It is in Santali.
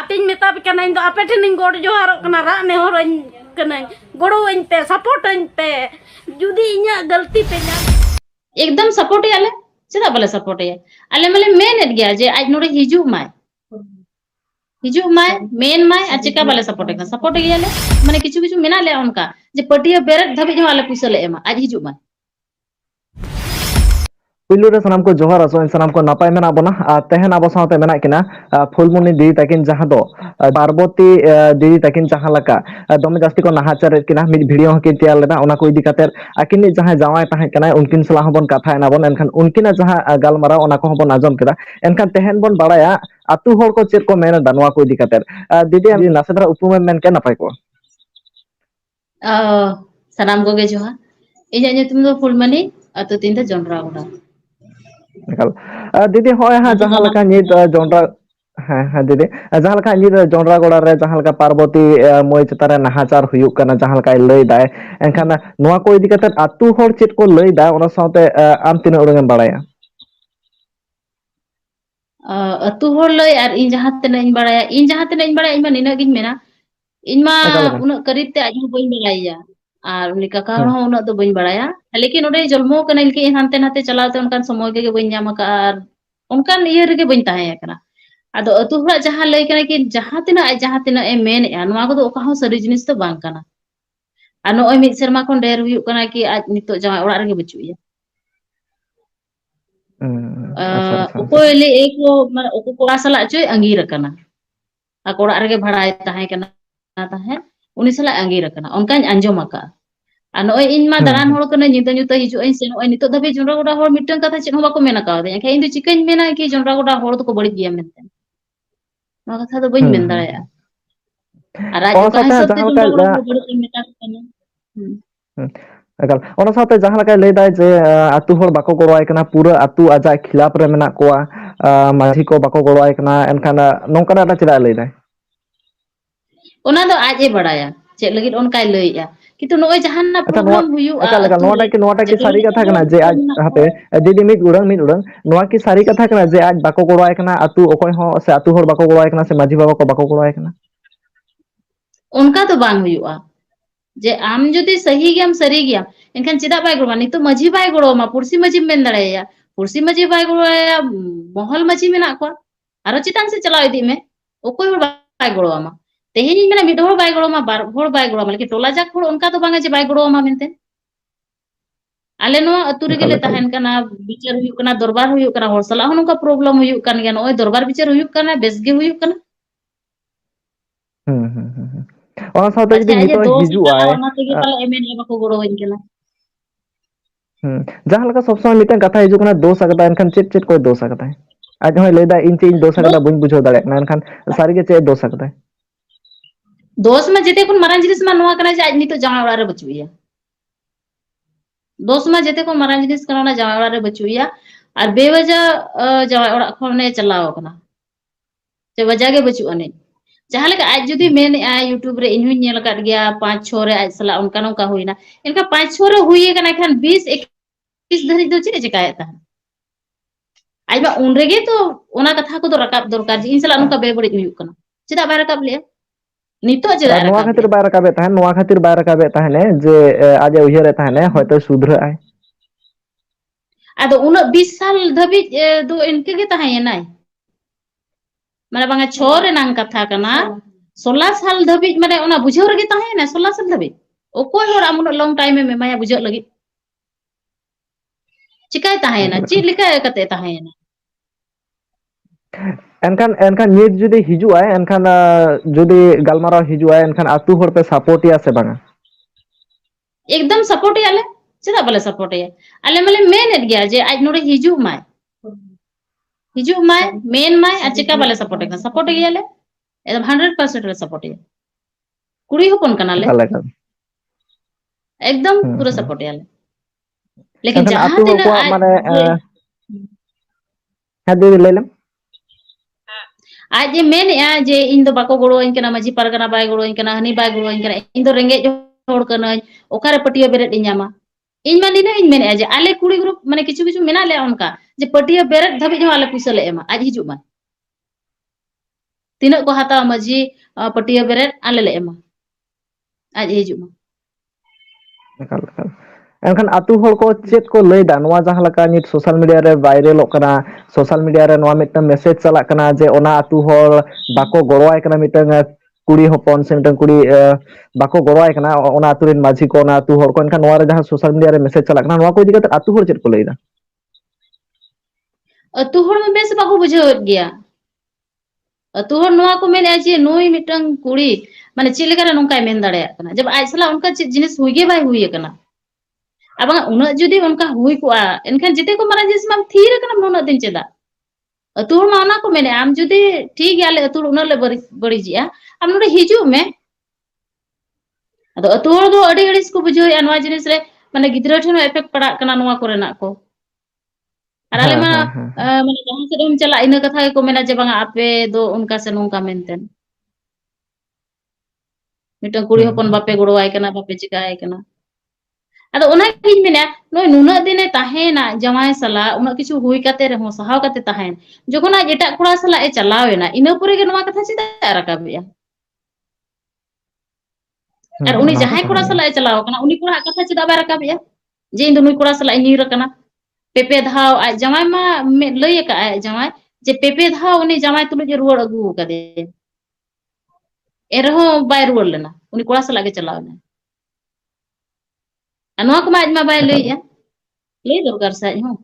ᱚᱱᱟᱛᱤᱧ ᱢᱮᱛᱟ ᱯᱮ ᱠᱟᱱᱟ ᱤᱧ ᱫᱚ ᱟᱯᱮ ᱴᱷᱮᱱᱤᱧ ᱜᱚᱰ ᱡᱚᱦᱟᱨᱚᱜ ᱠᱟᱱᱟ ᱨᱟᱜ ᱱᱮᱦᱚᱨᱟᱹᱧ ᱠᱟᱹᱱᱟᱹᱧ ᱜᱚᱲᱚᱣᱟᱹᱧ ᱯᱮ ᱥᱟᱯᱳर्टᱟᱹᱧ ᱯᱮ ᱡᱩᱫᱤ ᱤᱧᱟᱹᱜ ᱜᱟᱹᱞᱛᱤ ᱯᱮ ᱧᱟᱢ एकदम सपोर्ट याले चेदा बाले सपोर्ट या आले माले मेन गया जे आज नोडे हिजुग माय मेन माय आ चिका बाले सपोर्ट गयाले माने किछु किछु मेना ले उनका जे पटिया बेरक धबे जो आले पुइसा ले एमा आज हिजुग माय पुलु रे सनाम को जोहार आसो सनाम को नापाय मेना बना तेहन आबो साथे मेना किना फुलमुनि दी ताकिन जहां दो पार्वती दी ताकिन जहां लका दमे जास्ती को नाहाचार किना मिड वीडियो हकिन तैयार लेना ओना को इदी कातेर आकिन जहां जावाय ताहे कना उनकिन सला हबन कथा एना बन एनखान उनकिना जहां गालमारा ओना को हबन आजम केदा एनखान तेहन बन बाड़ाया आतु होर को चेक को मेना दानवा को इदी कातेर दीदी हम नासेदरा उपमें मेन के नापाय को सनाम को गे जोहार इजा तुम दो फुलमणि अतु तीन दे जोंड्रा गोड़ा दीदी होय हा जहां लका नित जोंड्रा हाँ दीदी जहां लका नित जोंड्रा गोड़ा रे जहां लका पार्वती मोय चतारे नाहाचार हुयुक कना जहां लका लय दाय एनखान नोआ को इदी काते आतु होर चेत को लय दा ओना साथे आम तिना उडंगम बाड़ाया अतु होर लय आर इन जहां तिना इन बाड़ाया इमा निना गिन मेना इनमा उना करीब ते आज बइन बाड़ाया और उनी काका हो उना तो बइन बाड़ाया लेकिन ओडे जन्मो कना इनके हानते नाते चलाते उनकान समय के बइन जाम का आर उनकान इयर रे बइन ताहे कना आदो अतु होरा जहां लय कना कि जहां तिना ए मेन ए नोआ को दो ओका हो सरी जिनिस तो बांग कना आ नोय मिद शर्मा खन डेर हुयुक कना कि आज नितो जहां ओड़ा रे बचुइया ओकोय ले एको माने ओको कोड़ा सला चोय अंगीर कना आ कोड़ा रे भाड़ाय ताहे कना ताहे उनी सला अंगीर कना उनकान अंजम का आ नोय इन मा दारान होड़ कना निदा निता हिजु आई से नोय नितो धबे जोंड्रा गोड़ा होड़ मिटन कथा चेन हो बाको मेना का दे एखे इन दो चिकन मेना कि जोंड्रा गोड़ा होड़ तो को बड़ी गिया मेनते नो कथा तो बइन मेन दाड़ाया आ राज ओका हिसाब ते जोंड्रा गोड़ा होड़ बड़ी मेटा कना एकाल ओना साथे जहां लका लय दाय जे आतु होड़ बाको गड़वाय कना पूरा आतु आजा खिलाफ रे मेना कोआ माझी को बाको गड़वाय कना एनखान नोंकाना दा चेदा लय दाय ओना दो आज ए बड़ाया चे लगित ओनकाय लयया किंतु नोय जहां ना प्रॉब्लम हुयु आ नोटा की सारी कथा कना जे आज हापे दीदी मिद उड़ंग नोआ की सारी कथा कना जे आज बाको गड़वाय कना आतु ओकोय हो से आतु होड़ बाको गड़वाय कना से माझी बाबा को बाको गड़वाय कना उनका तो बांग हुयुआ जे आम जदि सही गयाम सरी गया एनखान चेदा बाय गड़वा नितो माझी बाय गड़वा पुरसी माझी मेन दाड़ाया पुरसी माझी बाय गड़वाया महल माझी मेना को आरो चितान से चलाव इदी में ओकोय होड़ बाय गड़वा तेहेनी मेना मिड होड़ बाय गड़वा बार होड़ बाय गड़वा लेकिन टोला जाक होड़ उनका तो बांगा जे बाय गड़वा मेनते आले नो अतु रे गेले ताहेन कना बिचार हुयुक कना दरबार हुयुक कना होड़ सला हो नोका प्रॉब्लम हुयुक कन गया नोय दरबार बिचार हुयुक कना बेस गे हुयुक कना ओना साथे जदि नितो हिजु आय ओना तेगे ताले एमएन ए बाको गड़ो होइन कना जहां लका सब समय मिटन कथा हिजु कना दोस सकता एनखान चेत चेत को दोस सकता आज होय लय दा इन चे इन दोस सकता बइन बुझो दाड़े ना एनखान सारी गे चे दोस सकता दोस में जेते कोन मारान जिनिस मा नोआ कना जे आज नितो जहां ओड़ा रे बचुइया दोस में जेते को मारान जिनिस कना ना जहां ओड़ा रे बचुइया और बेवजह जहां ओड़ा खने चलाव कना जे वजह गे बचु अने जहां लका आज जदि मेन आ यूट्यूब रे इनहुं नेल काट गया 5-6 रे आज सला उनका नोका हुइना इनका 5-6 रे हुइए कना खान 20-21 धरि दो चे चिकाय ता आज बा उन रेगे तो ओना कथा को तो रकाब दरकार जी इन सला नोका बेबड़ी हुयुक कना चेदा बाय रकाब ले नितो चेदा नोआ खातिर बाय रकाबे ताहेन नोआ खातिर बाय रकाबे ताहेने जे आज उहिरे ताहेने होयतो सुधरा आय आदो उना 20 साल धबी दो इनके गे ताहे नाय माने बांगा 6 रे नांग कथा कना 16 साल धबी माने ओना बुझाव रे ताहे ना 16 साल धबी ओकोय होड़ आमुन लॉन्ग टाइम में माया बुझाव लगी चिकाय ताहे ना ची लिका कते ताहे ना एनखान नित जुदी हिजु आय एनखान जुदी गालमाराव हिजु आय एनखान आतु होड़ पे सपोर्ट या से बांगा एकदम सपोर्ट याले चेदा बाले सपोर्ट या आले माले मेन गया जे आज नोडे हिजु माय मेन माय आ चिका बाले सपोर्ट गयाले एकदम 100% रे सपोर्ट या कुड़ी होपन कनाले एकदम पूरा सपोर्ट याले लेकिन जहां दिन माने हां दीदी लेलम आज जे मेन या जे इन दो बाको गड़ो इन कना माझी पारगना बाय गड़ो इन कना हनी बाय गड़ो इन कना इन दो रेंगे होड़ कना ओकारे पटिया बेरेट इኛमा इन मा निना इन मेन जे आले कुड़ी ग्रुप माने किछु किछु मेना ले उनका जे पटिया बेरेट धबे जो आले पुइसा ले एमा आज हिजु मा तीना को हाथा मजी पटिया बेरेट आले ले एमा आज हिजुमा एकाल एकाल एनखान आतु हर को चेत को लैदा नोआ जहां लका नित सोशल मीडिया रे वायरलक कना सोशल मीडिया रे नोआ मिटन मैसेज चलाक कना जे ओना आतु हर बाको गड़वाय कना मिटन कुड़ी हपन से मिटन कुड़ी बाको गड़वाय कना ओना आतु रेन माझी को ओना आतु हर को एनखान नोआ रे जहां सोशल मीडिया रे मैसेज चलाक कना नोआ को इदी कते आतु हर चेत को लैदा अतु हर में बेस बाको बुझाव गया अतु हर नोआ को मेन जे नुई मिटन कुड़ी माने चिलेका नोंकाय मेन दाड़ेया कना जब आज सला उनका जिनिस हुई गे बाय हुई कना अब उना जुदी उनका हुई को एनखान जिते को मारा जिस माम थीर कना उना दिन चेदा अतु हर माना को मेने आम जुदी ठीक याले अतु उना ले बड़ी जिया आम नोडे हिजु में अदो अतु हर दो अडी अडीस को बुझो या नोआ जिनिस रे माने गिद्रा ठन इफेक्ट पड़ा कना नोआ कोरेना को और आले मा माने जहां से हम चला इन कथा को मेना जे बांगा आपे दो उनका से नोंका मेनतेन मिटन कुड़ी हपन बापे गोड़वाय कना बापे चिकाय कना अदो ओना किन मेना नोय नुना दिने ताहेना जमाय सला उना किछु हुई काते रे हो सहाव काते ताहेन जखन आज एटा कुड़ा सला ए चलावेना इना पुरे गे नोआ कथा चिदा राकाबिया और उनी जहां कुड़ा सला ए चलाव कना उनी कुड़ा कथा चिदा बा राकाबिया जे इन नुई कुड़ा सला नीर कना पेपे धाव आज जमाय मा लय का जमाय जे पेपे धाव उनी जमाय तुलु जे रुवाड़ अगु कदे एरहो बाय रुवाड़ लेना उनी कुड़ा सला गे चलावना नोआ को आज मा बाय लय दरकार सा हो